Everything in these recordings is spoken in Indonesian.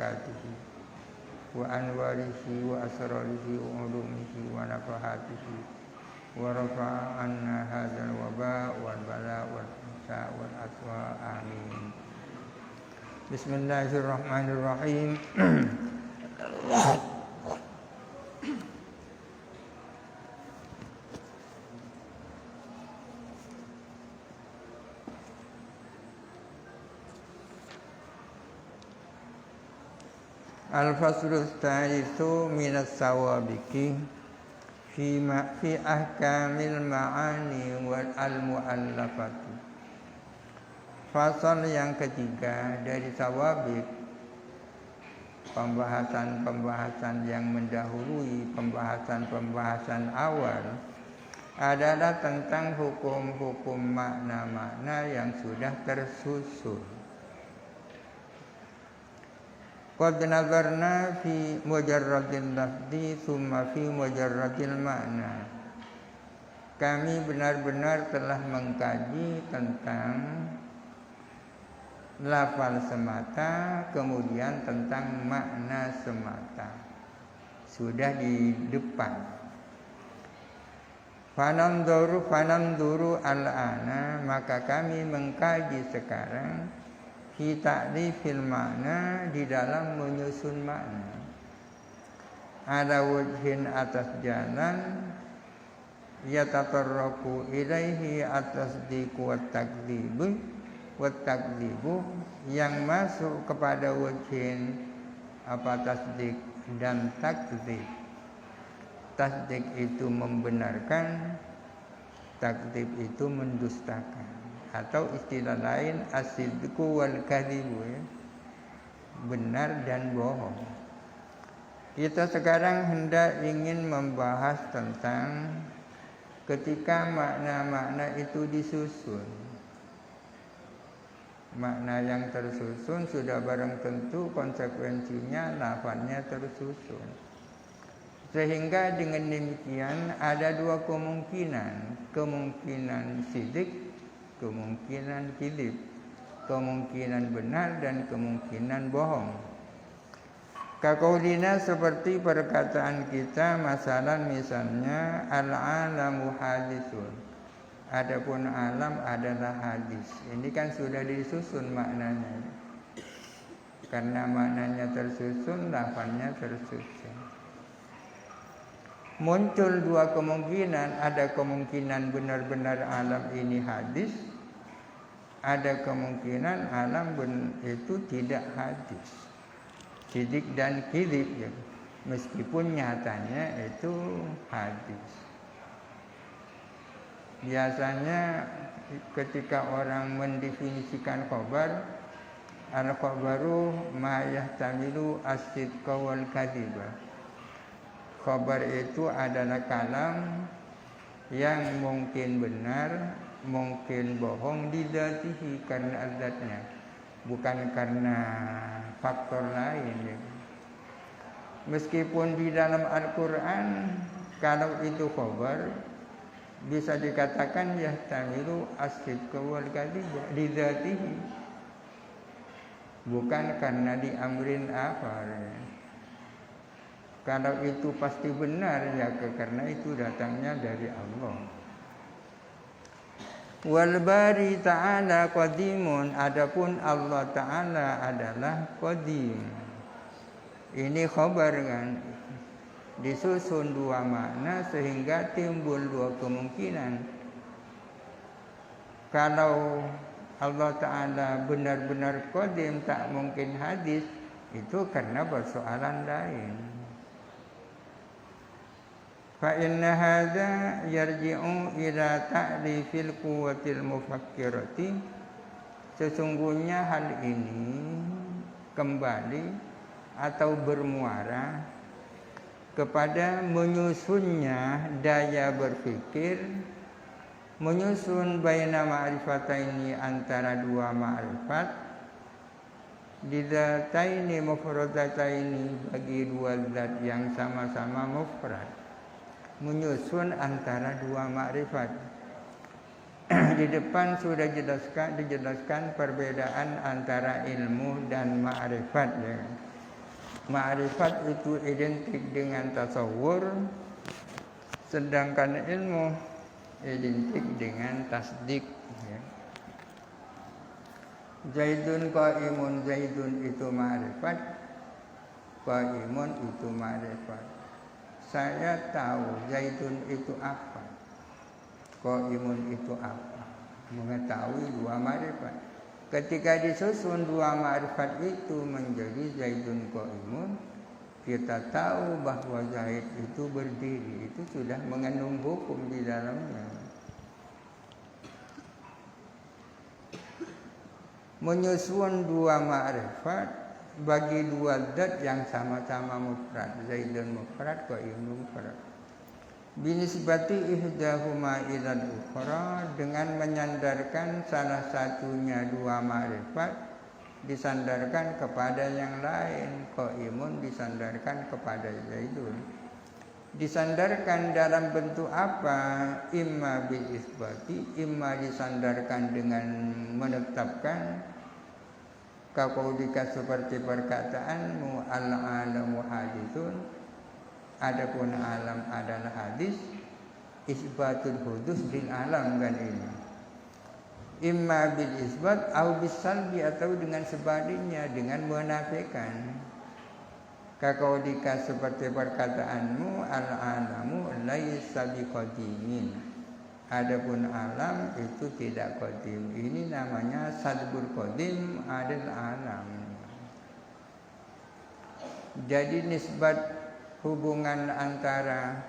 barakatihi wa anwarihi wa asrarihi wa ulumihi wa nafahatihi wa rafa'a anna hadzal waba wal bala wal fahsya wal aswa amin. Bismillahirrahmanirrahim. Al-faslu tsalitsu minas sawabiqi fi ahkamil ma'ani wal al-mu'allafati. Fasal yang ketiga dari sawabik, pembahasan-pembahasan yang mendahului pembahasan-pembahasan awal adalah tentang hukum-hukum makna-makna yang sudah tersusun. Qad nazarna fi mujarradil lafzi thumma fi mujarradil makna. Kami benar-benar telah mengkaji tentang lafal semata, kemudian tentang makna semata. Sudah di depan. Fananduru al-ana, maka kami mengkaji sekarang fi ta'rifil makna, di dalam menyusun makna. Ada wajhin, atas jalan, yatatarraku ilaihi at-tasdiqu wat-takdzibu, yang masuk kepada wajhin apa tasdik dan takdzib. Tasdik itu membenarkan, takdzib itu mendustakan. Atau istilah lain as-sidqu wal kadzibu, ya. Benar dan bohong. Kita sekarang hendak ingin membahas tentang ketika makna-makna itu disusun. Makna yang tersusun sudah barang tentu konsekuensinya lafaznya tersusun. Sehingga dengan demikian ada dua kemungkinan. Kemungkinan sidik, kemungkinan kidib, kemungkinan benar dan kemungkinan bohong. Kaqaulina, seperti perkataan kita, misalnya al-alamu hadisun, adapun alam adalah hadis. Ini kan sudah disusun maknanya. Karena maknanya tersusun, lafaznya tersusun. Muncul dua kemungkinan, ada kemungkinan benar-benar alam ini hadis, ada kemungkinan alam itu tidak hadis, sidik dan kidib, ya. Meskipun nyatanya itu hadis. Biasanya ketika orang mendefinisikan khabar, al-khabaru ma yahtamilu as-sidqa wal kadhiba. Khabar itu adalah kalam yang mungkin benar, mungkin bohong didatihi karena adatnya, bukan karena faktor lain, ya. Meskipun di dalam Al-Quran kalau itu khabar bisa dikatakan yahtamilu as-sidqa wal kadhiba didatihi, bukan karena diamrin akhar, ya. Kalau itu pasti benar, ya, karena itu datangnya dari Allah. Wal bari ta'ala qadimun, adapun Allah Ta'ala adalah qadim. Ini khabar, kan, disusun dua makna sehingga timbul dua kemungkinan. Kalau Allah Ta'ala benar-benar qadim, tak mungkin hadis, itu karena persoalan lain. Fa inna hadza yarji'u ila ta'rifil quwwatil mufakkirati. Sesungguhnya hal ini kembali atau bermuara kepada menyusunnya daya berpikir, menyusun baina ma'rifataini, antara dua ma'rifat, didataini mufradataini, bagi dua zat yang sama-sama mufrad. Menyusun antara dua makrifat. Di depan sudah dijelaskan perbedaan antara ilmu dan makrifat, ya. Ma'rifat itu identik dengan tasawur, sedangkan ilmu identik dengan tasdik. Ya. Zaidun qaimun, Zaidun itu ma'rifat, qaimun itu ma'rifat. Saya tahu Zaidun itu apa, qaimun itu apa. Mengetahui dua ma'rifat. Ketika disusun dua ma'rifat itu menjadi Zaidun qaimun, kita tahu bahwa Zaid itu berdiri, itu sudah mengandung hukum di dalamnya. Menyusun dua ma'rifat bagi dua zat yang sama-sama mufrad, Zaidun mufrad, qaimun mufrad. Binisbati ihdahuma ilal ukhra, dengan menyandarkan salah satunya dua ma'rifat disandarkan kepada yang lain. Qaimun disandarkan kepada Zaidun. Disandarkan dalam bentuk apa? Imma bil isbati, imma disandarkan dengan menetapkan, kaqaulika seperti perkataanmu, al-alamu haditsun, adapun alam adalah hadis, isbatul hudus bil alam kan ini. Imma bil isbat au bis salbi, atau dengan sebaliknya dengan menafikan. Kaqaulika seperti perkataanmu, al-alamu laisa biqadimin, adapun alam itu tidak qadim. Ini namanya salbul qadim adil alam. Jadi nisbat hubungan antara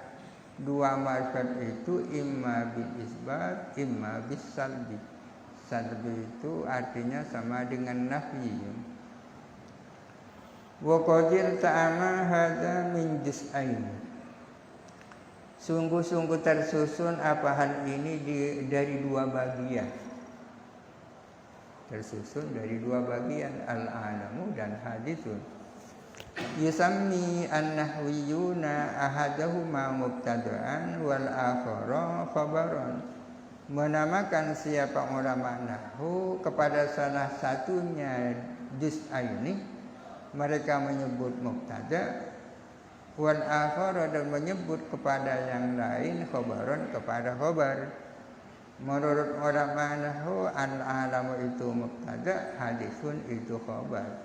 dua ma'rifat itu imma bil isbat, imma bis salbi. Salbi itu artinya sama dengan nafyi. Wa qadir ta'ama hadza min juz'ain. Sungguh-sungguh tersusun apa hal ini dari dua bagian. Tersusun dari dua bagian, al-alamu dan haditsun. Yusammi an-nahwiyuna ahadahuma mubtada'an wal akhara khabaran. Menamakan siapa ulama nahwu kepada salah satunya juz'aini, mereka menyebut mubtada, wal akhara, dan menyebut kepada yang lain khabaran, kepada khabar. Menurut ulama nahwu, al-alamu itu mubtada, haditsun itu khabar.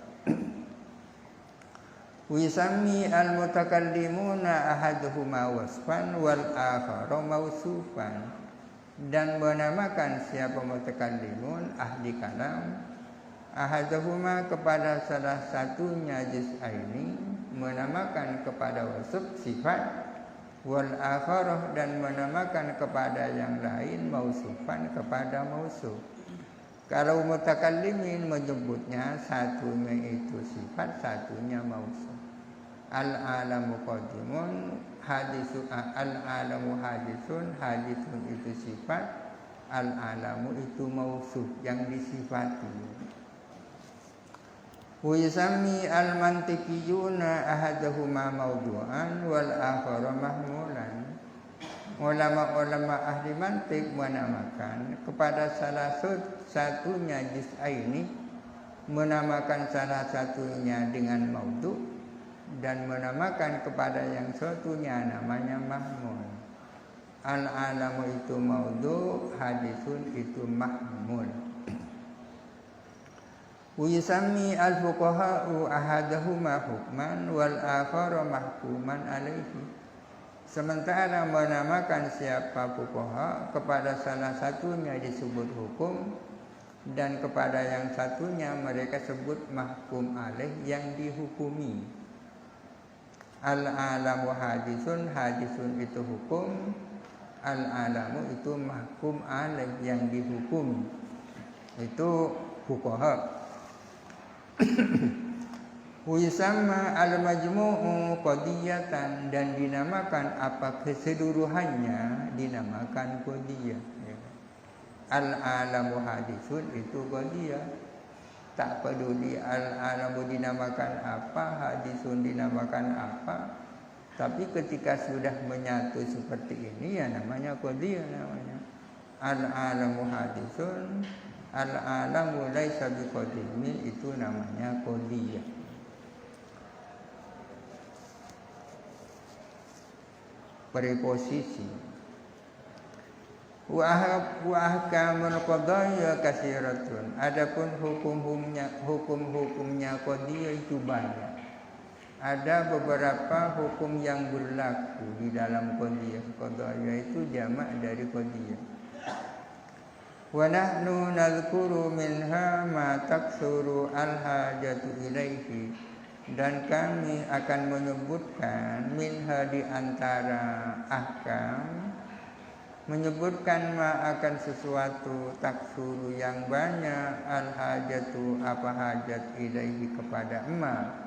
Wisami al-mutakallimuna ahaduhuma wasfan wal akhara mausufan, dan menamakan siapa mutakallimun, ahli kalam, ahaduhuma kepada salah satunya juz'aini, menamakan kepada wasf sifat, wal akharah, dan menamakan kepada yang lain mausufan, kepada mausuf. Kalau mutakallimin menyebutnya satunya itu sifat, satunya mausuf. Al-alamu qadimun, hadisun, al-alamu hadisun, hadisun itu sifat, al-alamu itu mausuf yang disifati. Wisami al-mantiqiyuna ahaduhuma mawdu'an wal akhara mahmulan. Ulama-ulama ahli mantik menamakan kepada salah satunya juz'aini, menamakan salah satunya dengan mawdu', dan menamakan kepada yang satunya namanya mahmul. Al-alamu itu mawdu', hadisun itu mahmul. Wisami al-fuqaha'u ahadahuma hukman wal akhara mahkuman alaihi. Sementara menamakan siapa fuqaha kepada salah satunya disebut hukum, dan kepada yang satunya mereka sebut mahkum alaih, yang dihukumi. Al-alamu hadisun, hadisun itu hukum, al-alamu itu mahkum alaih, yang dihukumi. Itu fuqaha. Wisama al-majmu'u qadiyatan, dan dinamakan apa keseluruhannya dinamakan qadiyah. Al-alamu hadisun itu qadiyah. Tak peduli al-alamu dinamakan apa, hadisun dinamakan apa, tapi ketika sudah menyatu seperti ini ya namanya qadiyah namanya. Al-alamu hadisun, al-alamu laisa biqadimin, itu namanya qadiyah. preposisi. Wa ahkamul qadaya katsiratun. Adapun hukum-hukumnya qadiyah itu banyak. Ada beberapa hukum yang berlaku di dalam qadiyah. Qadaya itu jamak dari qadiyah. Wa nahnu nadhkuru minha ma taksuru al-hajatu ilaihi. Dan kami akan menyebutkan minha di antara ahkam, menyebutkan ma akan sesuatu taksuru yang banyak al-hajatu apa hajat ilaihi kepada ma,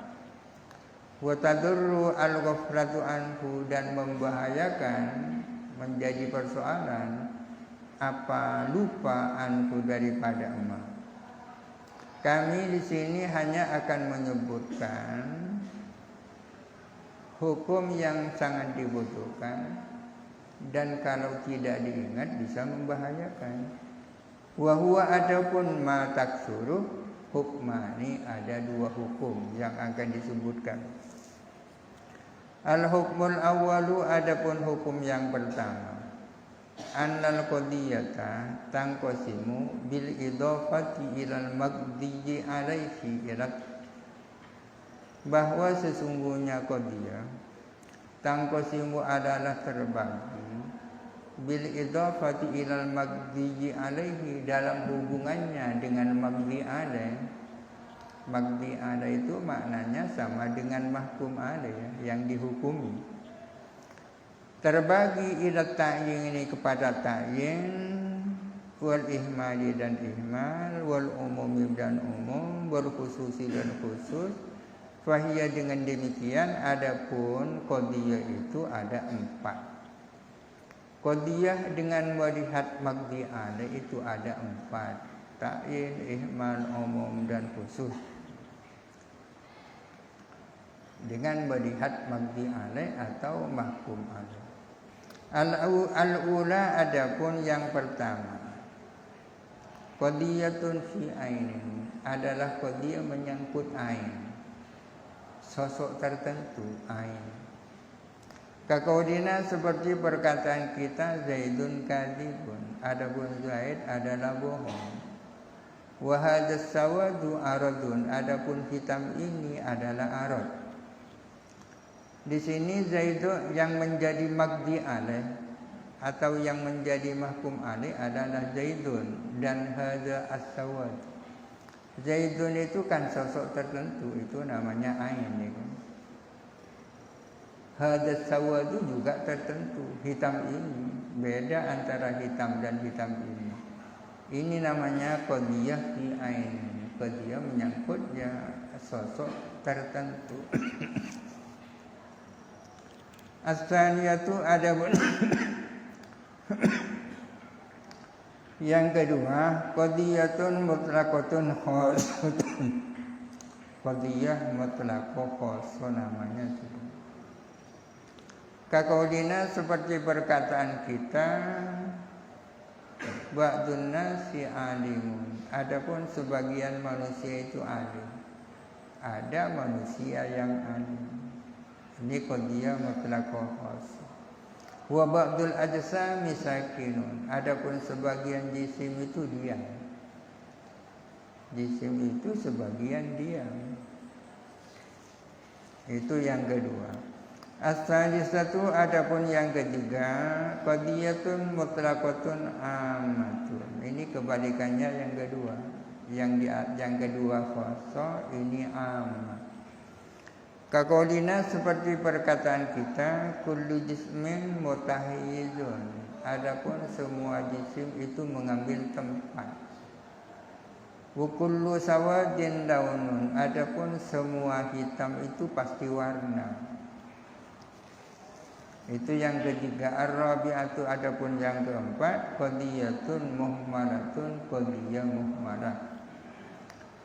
wa tadurru al-ghaflatu anhu dan membahayakan menjadi persoalan apa lupa anhu daripada ma. Kami di sini hanya akan menyebutkan hukum yang sangat dibutuhkan dan kalau tidak diingat bisa membahayakan. Wa huwa adapun ma taksuru hukmani, ada dua hukum yang akan disebutkan. Al hukmul awwalu, adapun hukum yang pertama, annal qadiyata tanqasimu bil idhafati ilal maqdiyi alaihi ilat, bahwa sesungguhnya qadiyah tanqasimu adalah terbagi bil idhafati ilal maqdiyi alaihi dalam hubungannya dengan maqdi alaih. Maqdi alaih itu maknanya sama dengan mahkum alaih yang dihukumi. Terbagi ila ta'yin ini kepada ta'yin, wal ihmali dan ihmal, wal umumi dan umum, wal khususi dan khusus. Fahiyya dengan demikian, adapun qadiyah itu ada 4. Qadiyah dengan melihat maqdi alaih itu ada 4. Ta'yin, ihmal, umum dan khusus. Dengan melihat maqdi alaih atau mahkum alaih. Al-ula adapun yang pertama, qadiyatun fi ainin, adalah qadiyah menyangkut ain, sosok tertentu ain. Kaqaulina seperti perkataan kita Zaidun kadzibun, adapun Zaid adalah bohong. Wa hadzal sawadu aradun, adapun hitam ini adalah arad. Di sini Zaidun yang menjadi maqdi alaih atau yang menjadi mahkum alaih adalah Zaidun, dan hadza as-sawad. Zaidun itu kan sosok tertentu, itu namanya ain itu. Hadza as-sawad juga tertentu, hitam ini beda antara hitam dan hitam ini. Ini namanya qadiyah fi ain, qadiyah menyangkutnya sosok tertentu. As-saniyatu adapun yang kedua, qadiyatun mutlaqatun khassatun. Qadiyah mutlaqah khassah namanya itu. Kaqaulina seperti perkataan kita, ba'dun nasi alimun, adapun sebagian manusia itu alim. Ada manusia yang alim. Ini qadiyah mutlaqah khassah. Wa ba'dul ajsami sakinun, adapun sebagian jisim itu diam. Jisim itu sebagian diam. Itu yang kedua. As-salisatu adapun yang ketiga, qadiyatun mutlaqatun ammatun. Ini kebalikannya yang kedua. Yang kedua khassah, ini ammah. Kaqaulina seperti perkataan kita, kullu jismin mutahayyizun, adapun semua jisim itu mengambil tempat. Wa kullu sawadin launun, adapun semua hitam itu pasti warna. Itu yang ketiga. Ar-rabi'atu adapun yang keempat, qadiyatun muhmalatun, qadiyah muhmalah.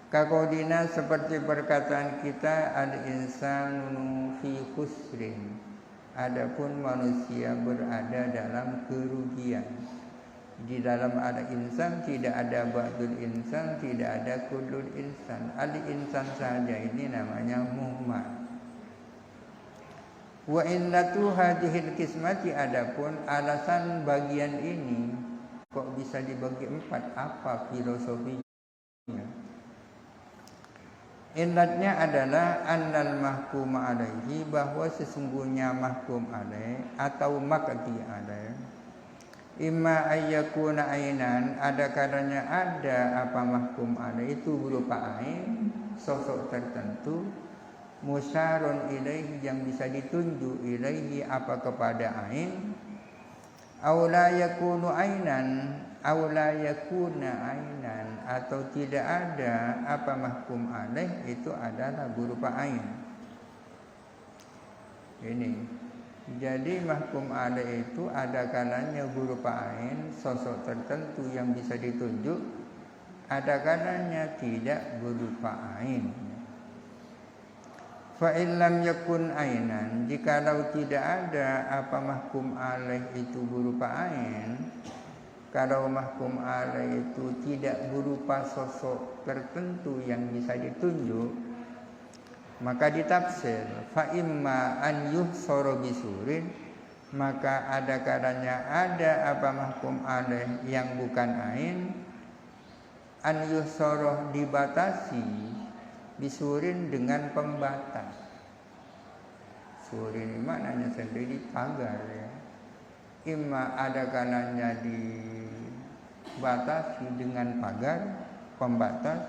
Kaqaulina seperti perkataan kita, al-insanu fi khusrin, adapun manusia berada dalam kerugian. Di dalam al-insan tidak ada ba'dul insan, tidak ada kullul insan. Al-insan saja ini namanya muhmal. Wa illatu hadhil qismati, adapun alasan bagian ini kok bisa dibagi 4, apa filosofinya? Illatnya adalah annal mahkum alaihi, bahwa sesungguhnya mahkum alaih atau maqdi alaih imma ayyakuna ainan, ada kadanya ada apa mahkum alaih itu berupa ain, sosok tertentu, musyarun ilaihi yang bisa ditunjuk, ilaihi apa kepada ain, aw la yakunu ainan, aw la yakuna ainan, atau tidak ada apa mahkum alaih itu adalah berupa ain. Ini jadi mahkum alaih itu ada kalanya berupa ain, sosok tertentu yang bisa ditunjuk, ada kalanya tidak berupa ain. Fa illam yakun ainan, jikalau tidak ada apa mahkum alaih itu berupa ain, kalau mahkum alaih itu tidak berupa sosok tertentu yang bisa ditunjuk, maka ditafsir fa imma an yuhsara bisurin, maka ada kalanya ada apa mahkum alaih yang bukan ain, an yuhsara dibatasi bisurin dengan pembatas. Sur ini maknanya sendiri pagar ya. Imma ada kalanya dibatasi dengan pagar, pembatas.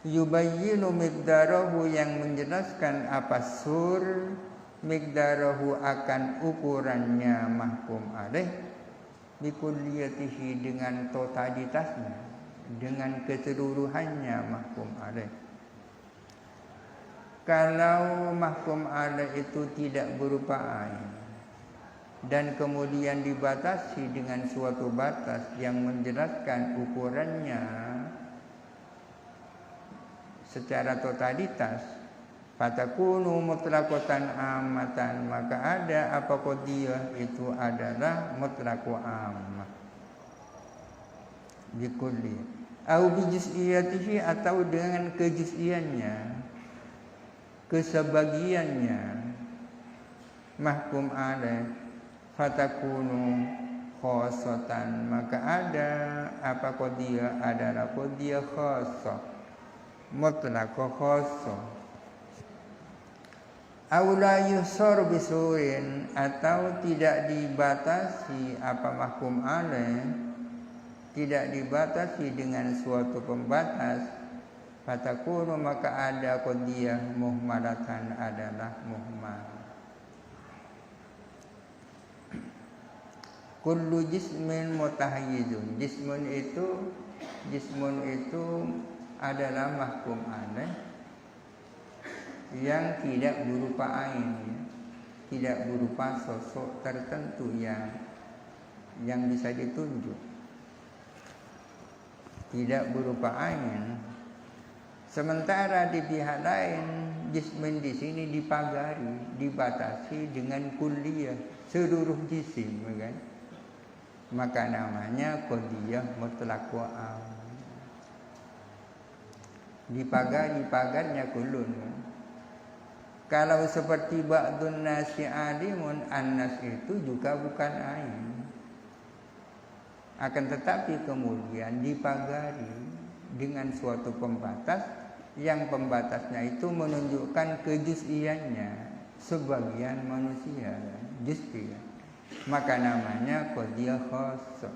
Yubayyinu miqdarahu, yang menjelaskan apa sur, miqdarahu akan ukurannya mahkum alaih, bikulliyatihi dengan totalitasnya, dengan keseluruhannya mahkum alaih. Kalau mahkum alaih itu tidak berupa ain dan kemudian dibatasi dengan suatu batas yang menjelaskan ukurannya secara totalitas, fatakunu mutlaqatan amatan, maka ada apa qadiyah itu adalah mutlaqu ammah bikulli au bijuz'iyatihi, atau dengan kejuz'iannya, kesebagiannya mahkum alaih, fatakunu khosotan, maka ada apa qadiyah adalah qadiyah khosoh, mutlaq khosoh. Aw la yusar bisurin, atau tidak dibatasi apa mahkum alaih, tidak dibatasi dengan suatu pembatas, fatakunu maka ada qadiyah muhmalatan, adalah muhmal. Kullu jismin mutahayyizun, jismun itu adalah mahkum alaih yang tidak berupa ain, tidak berupa sosok tertentu yang bisa ditunjuk, tidak berupa ain. Sementara di pihak lain jismin di sini dipagari, dibatasi dengan kulliyah, seluruh jisim, kan? Maka namanya qadiyah mutlaqu am. Dipagari, pagarnya kullun. Kalau seperti ba'dun nasi alimun, annas itu juga bukan ain. Akan tetapi kemudian dipagari dengan suatu pembatas, yang pembatasnya itu menunjukkan kejuz'iannya, sebagian manusia juz'i, maka namanya qadiyah khassah.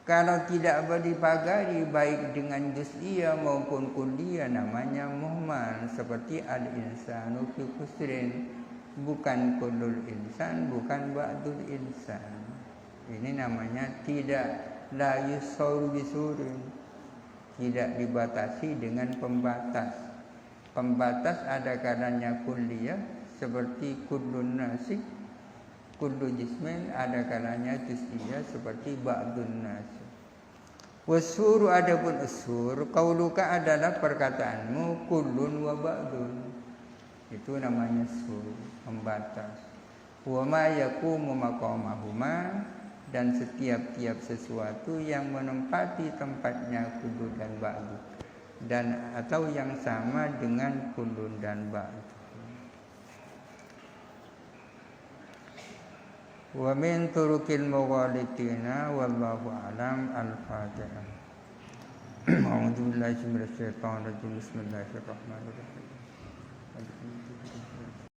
Kalau tidak dipagari baik dengan juz'iyah maupun kulliyah, namanya muhmal, seperti al-insanu fi khusrin, bukan kullul insan, bukan ba'dul insan. Ini namanya tidak la yusawru bisurin, tidak dibatasi dengan pembatas. Pembatas ada kadanya kulliyah seperti kullun nasi, kullu jismin, ada kalanya juz'iyah seperti ba'dun nasi. Wasuru, adapun usur, qauluka adalah perkataanmu, kullun wa ba'dun, itu namanya sur, pembatas. Wa ma yaqumu maqamahuma, dan setiap-tiap sesuatu yang menempati tempatnya kullu dan ba'du, dan atau yang sama dengan kullun dan ba'du. wa min turukil mughalitina wallahu alam. Al-Fatihah. A'udzu billahi minasyaitonir rajim. Bismillahirrahmanirrahim.